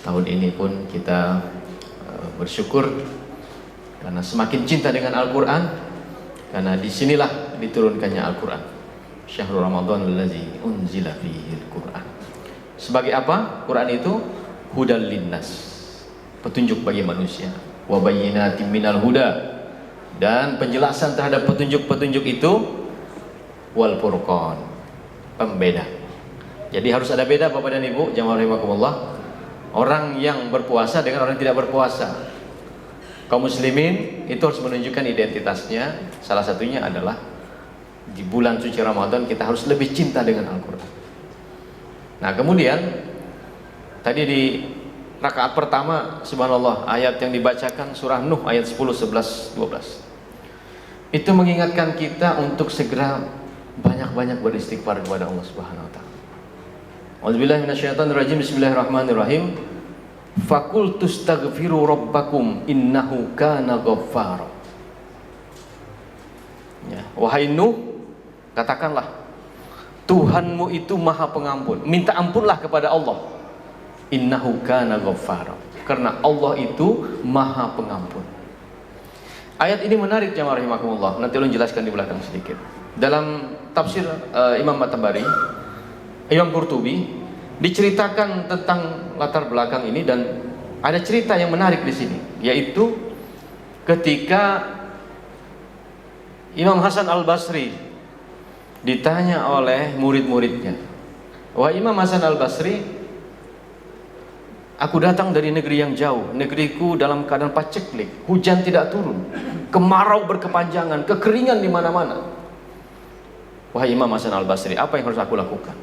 tahun ini pun kita bersyukur karena semakin cinta dengan Al-Quran, karena disinilah diturunkannya Al-Quran. Syahrul Ramadan allazi unzila fihil Quran. Sebagai apa? Quran itu hudal linnas, petunjuk bagi manusia, wa bayyinatin minal huda, dan penjelasan terhadap petunjuk-petunjuk itu, wal furqan, pembeda. Jadi harus ada beda Bapak dan Ibu, jamaah rahimakumullah, orang yang berpuasa dengan orang yang tidak berpuasa. Kaum muslimin itu harus menunjukkan identitasnya. Salah satunya adalah di bulan suci Ramadan kita harus lebih cinta dengan Al-Quran. Nah kemudian tadi di rakaat pertama, subhanallah, ayat yang dibacakan surah Nuh ayat 10, 11, 12 itu mengingatkan kita untuk segera banyak-banyak beristighfar kepada Allah Subhanahu wa taala. Auzubillahi minasyaitonirrajim. Bismillahirrahmanirrahim. Faqultu astaghfiru rabbakum innahu kana ghaffara. Ya, wahai Nuh, katakanlah Tuhanmu itu Maha Pengampun. Minta ampunlah kepada Allah. Innahu kana ghaffara. Karena Allah itu Maha Pengampun. Ayat ini menarik jamaah rahimakumullah. Nanti ulun jelaskan di belakang sedikit. Dalam tafsir Imam At-Tabari, Imam Qurtubi diceritakan tentang latar belakang ini, dan ada cerita yang menarik di sini, yaitu ketika Imam Hasan Al-Basri ditanya oleh murid-muridnya, "Wahai Imam Hasan Al-Basri, aku datang dari negeri yang jauh, negeriku dalam keadaan paceklik, hujan tidak turun, kemarau berkepanjangan, kekeringan di mana-mana. Wahai Imam Hasan Al-Basri, apa yang harus aku lakukan?"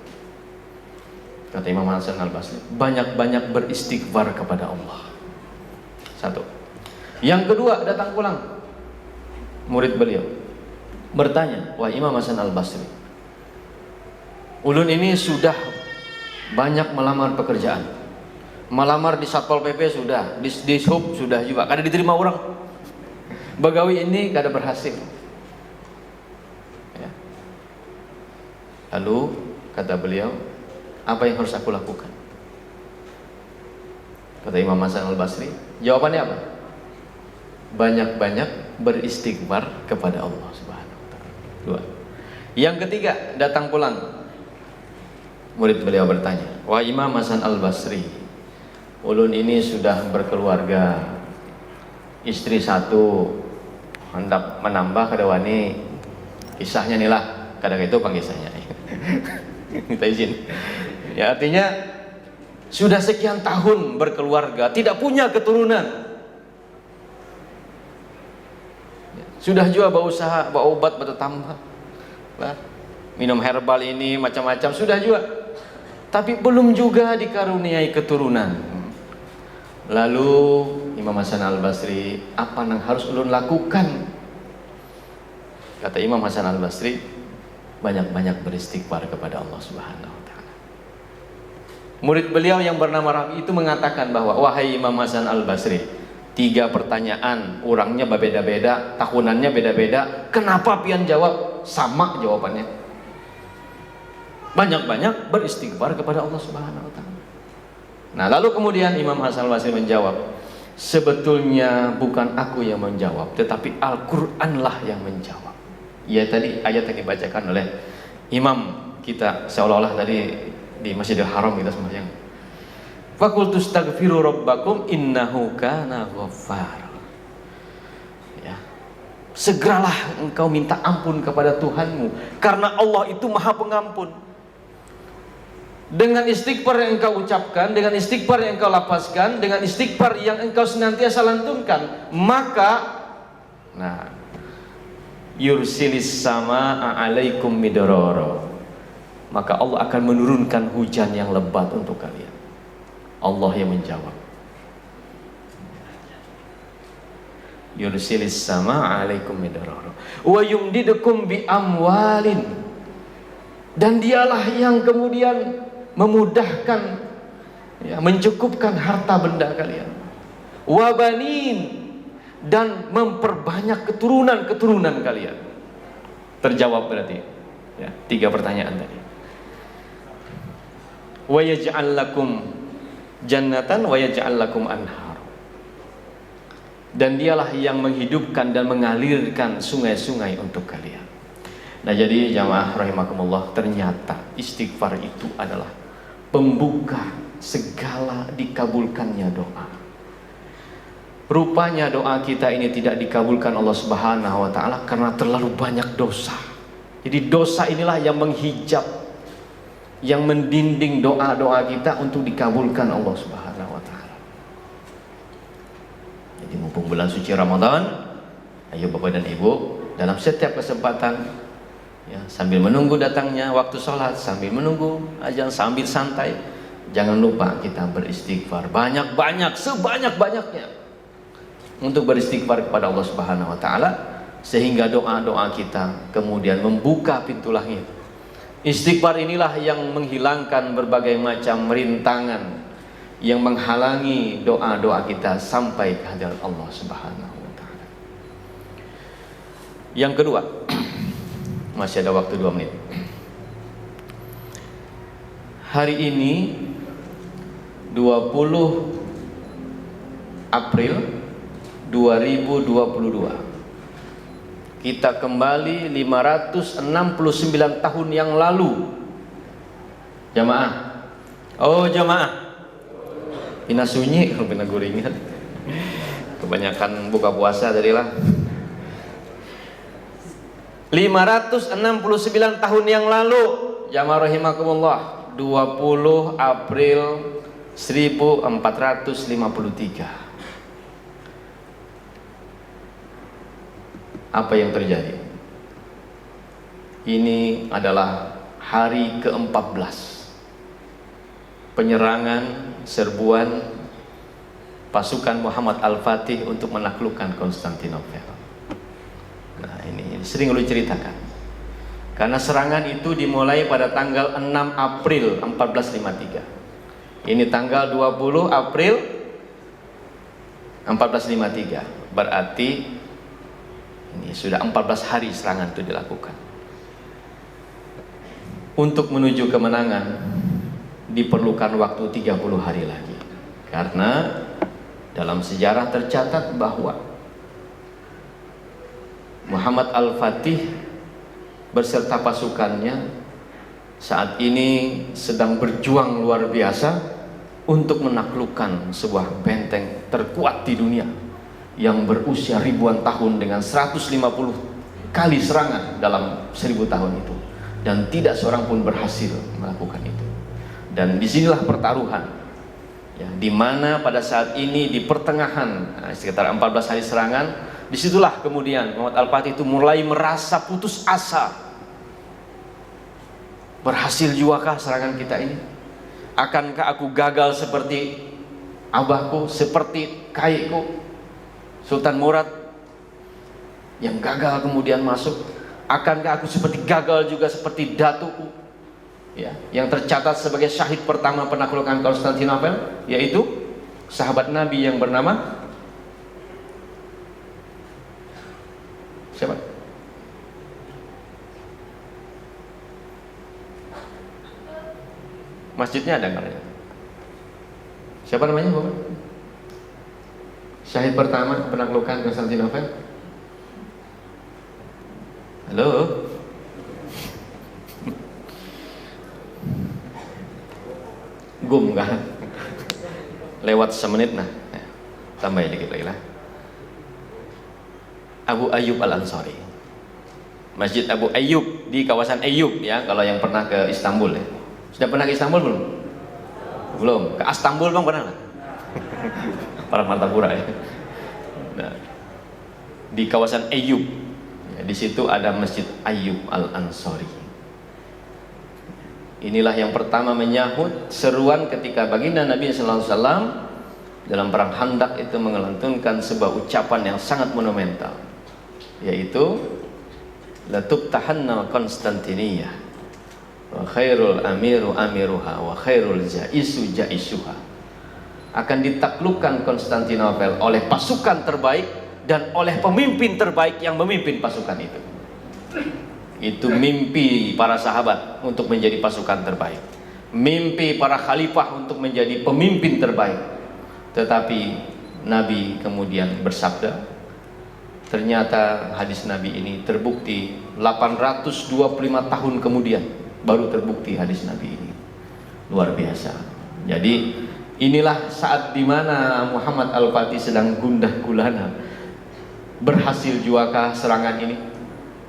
Kata Imam Hasan Al-Basri, banyak-banyak beristighfar kepada Allah. Satu. Yang kedua, datang pulang murid beliau bertanya, "Wahai Imam Hasan Al-Basri, ulun ini sudah banyak melamar pekerjaan. Melamar di Satpol PP sudah, di Dishub sudah juga, kada diterima orang. Begawi ini kada berhasil." Ya. Lalu kata beliau, "Apa yang harus aku lakukan?" Kata Imam Hasan Al-Basri, jawabannya apa? Banyak-banyak beristighfar kepada Allah Subhanahu wa taala. Dua. Yang ketiga, datang pulang murid beliau bertanya, "Wah Imam Hasan Al-Basri, ulun ini sudah berkeluarga, istri satu, hendak menambah kada wani." Kisahnya nih lah, kadang itu kisahnya. Minta izin. Ya, artinya sudah sekian tahun berkeluarga, tidak punya keturunan. Sudah juga berusaha, berobat, bertambah, minum herbal ini macam-macam, sudah juga, tapi belum juga dikaruniai keturunan. Lalu Imam Hasan Al-Basri, apa yang harus ulun lakukan? Kata Imam Hasan Al-Basri, banyak-banyak beristighfar kepada Allah Subhanahu wa taala. Murid beliau yang bernama Rabi itu mengatakan bahwa, "Wahai Imam Hasan Al-Basri, 3 pertanyaan, orangnya berbeda-beda, tahunannya beda-beda, kenapa pian jawab sama jawabannya? Banyak-banyak beristighfar kepada Allah Subhanahu wa taala." Nah, lalu kemudian Imam Hasan Al-Basri menjawab, "Sebetulnya bukan aku yang menjawab, tetapi Al-Qur'anlah yang menjawab." Ya, tadi ayat yang dibacakan oleh imam kita seolah-olah tadi di Masjidil Haram kita sembahyang. Faqultu astaghfiru rabbakum innahu kana ghaffar. Ya. Segeralah engkau minta ampun kepada Tuhanmu, karena Allah itu Maha Pengampun. Dengan istighfar yang engkau ucapkan, dengan istighfar yang engkau lapaskan, dengan istighfar yang engkau senantiasa lantunkan, maka yursilis sama alaikum midororo, maka Allah akan menurunkan hujan yang lebat untuk kalian. Allah yang menjawab. Yursilis sama alaikum midororo wa yumdidukum bi amwalin, dan dialah yang kemudian memudahkan, ya, mencukupkan harta benda kalian, wa banin, dan memperbanyak keturunan-keturunan kalian. Terjawab berarti, ya, 3 pertanyaan tadi. Wa yaj'al lakum jannatan wa yaj'al lakum anhar. Dan dialah yang menghidupkan dan mengalirkan sungai-sungai untuk kalian. Nah, jadi jamaah rahimakumullah, ternyata istighfar itu adalah pembuka segala dikabulkannya doa. Rupanya doa kita ini tidak dikabulkan Allah Subhanahu wa taala karena terlalu banyak dosa. Jadi dosa inilah yang menghijab, yang mendinding doa-doa kita untuk dikabulkan Allah Subhanahu wa taala. Jadi mumpung bulan suci Ramadan, ayo Bapak dan Ibu, dalam setiap kesempatan ya, sambil menunggu datangnya waktu sholat, sambil menunggu azan, sambil santai, jangan lupa kita beristighfar banyak-banyak, sebanyak-banyaknya untuk beristighfar kepada Allah Subhanahu wa taala, sehingga doa-doa kita kemudian membuka pintu langit. Istighfar inilah yang menghilangkan berbagai macam rintangan yang menghalangi doa-doa kita sampai ke hadirat Allah Subhanahu wa taala. Yang kedua, masih ada waktu 2 menit. Hari ini 20 April 2022, kita kembali 569 tahun yang lalu. Jamaah, oh jamaah, pina sunyi, pina guringan, kebanyakan buka puasa tadilah. 569 tahun yang lalu, jamaah rahimakumullah, 20 April 1453. Apa yang terjadi? Ini adalah hari ke-14 penyerangan, serbuan pasukan Muhammad Al-Fatih untuk menaklukkan Konstantinopel. Nah, ini sering lu ceritakan. Karena serangan itu dimulai pada tanggal 6 April 1453. Ini tanggal 20 April 1453. Berarti ini sudah 14 hari serangan itu dilakukan. Untuk menuju kemenangan diperlukan waktu 30 hari lagi. Karena dalam sejarah tercatat bahwa Muhammad Al-Fatih beserta pasukannya saat ini sedang berjuang luar biasa untuk menaklukkan sebuah benteng terkuat di dunia yang berusia ribuan tahun dengan 150 kali serangan dalam 1000 tahun itu, dan tidak seorang pun berhasil melakukan itu. Dan disinilah pertaruhan ya, dimana pada saat ini di pertengahan sekitar 14 hari serangan, disitulah kemudian Muhammad Al-Fatih itu mulai merasa putus asa. Berhasil juakah serangan kita ini? Akankah aku gagal seperti abahku, seperti kakekku Sultan Murad yang gagal kemudian masuk? Akankah aku seperti gagal juga seperti datuku ya, yang tercatat sebagai syahid pertama penaklukan Konstantinopel, yaitu sahabat Nabi yang bernama siapa? Masjidnya ada nggak? Siapa namanya Bapak? Syahid pertama penaklukan Konstantinopel. Halo. Gum kan? Lewat semenit nah. Tambah dikit lagi lah. Abu Ayyub Al-Ansari. Masjid Abu Ayyub di kawasan Ayyub ya, kalau yang pernah ke Istanbul ya. Sudah pernah ke Istanbul belum? Belum. Ke Istanbul Bang pernah? Para Martapura ya. Nah, di kawasan Ayyub ya, di situ ada Masjid Ayyub Al-Ansari. Inilah yang pertama menyahut seruan ketika baginda Nabi sallallahu alaihi wasallam dalam perang Khandaq itu mengelantunkan sebuah ucapan yang sangat monumental, yaitu la tubtahanna Konstantiniyah wa khairul amiru amiruha wa khairul jaisu jaisuha. Akan ditaklukkan Konstantinopel oleh pasukan terbaik dan oleh pemimpin terbaik yang memimpin pasukan itu. Itu mimpi para sahabat untuk menjadi pasukan terbaik. mimpi para khalifah untuk menjadi pemimpin terbaik. Tetapi Nabi kemudian bersabda, ternyata hadis Nabi ini terbukti 825 tahun kemudian baru terbukti hadis Nabi ini. Luar biasa. Jadi inilah saat dimana Muhammad Al-Fatih sedang gundah gulana, berhasil juaka serangan ini,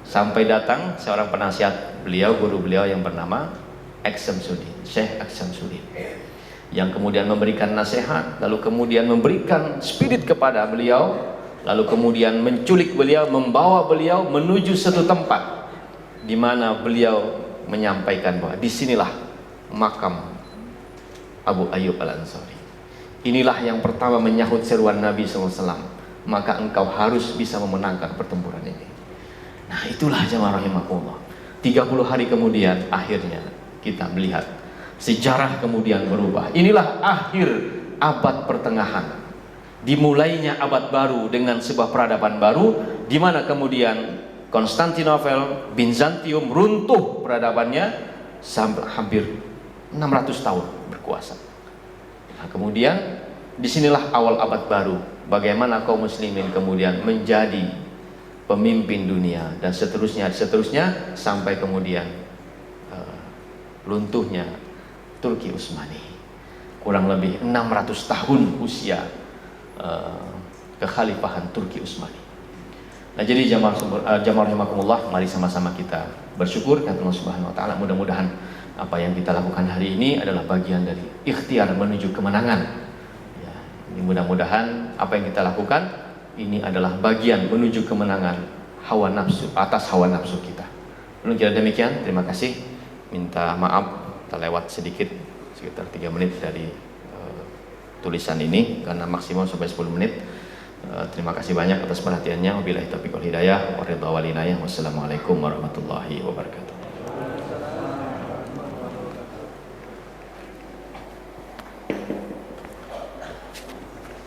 sampai datang seorang penasihat beliau, guru beliau yang bernama Syekh Syamsuddin, yang kemudian memberikan nasihat, lalu kemudian memberikan spirit kepada beliau, lalu kemudian menculik beliau, membawa beliau menuju satu tempat di mana beliau menyampaikan bahwa disinilah makam Abu Ayyub Al-Ansari. Inilah yang pertama menyahut seruan Nabi SAW, maka engkau harus bisa memenangkan pertempuran ini. Nah, itulah jamaah rahimakumullah. 30 hari kemudian akhirnya kita melihat sejarah kemudian berubah. Inilah akhir abad pertengahan, dimulainya abad baru dengan sebuah peradaban baru, di mana kemudian Konstantinopel, Bizantium runtuh peradabannya sampai hampir 600 tahun berkuasa. Nah, kemudian disinilah awal abad baru, bagaimana kaum muslimin kemudian menjadi pemimpin dunia, dan seterusnya sampai kemudian luntuhnya Turki Utsmani. Kurang lebih 600 tahun usia kekhalifahan Turki Utsmani. Nah, jadi jamaah rahimakumullah, mari sama-sama kita bersyukur kepada Allah Subhanahu wa taala. Mudah-mudahan apa yang kita lakukan hari ini adalah bagian dari ikhtiar menuju kemenangan. Ya, mudah-mudahan apa yang kita lakukan ini adalah bagian menuju kemenangan hawa nafsu, atas hawa nafsu kita. Kira demikian, terima kasih. Minta maaf terlewat sedikit, sekitar 3 menit dari tulisan ini, karena maksimum sampai 10 menit. Terima kasih banyak atas perhatiannya. Wabillahi taufiq wal hidayah. Wassalamualaikum warahmatullahi wabarakatuh.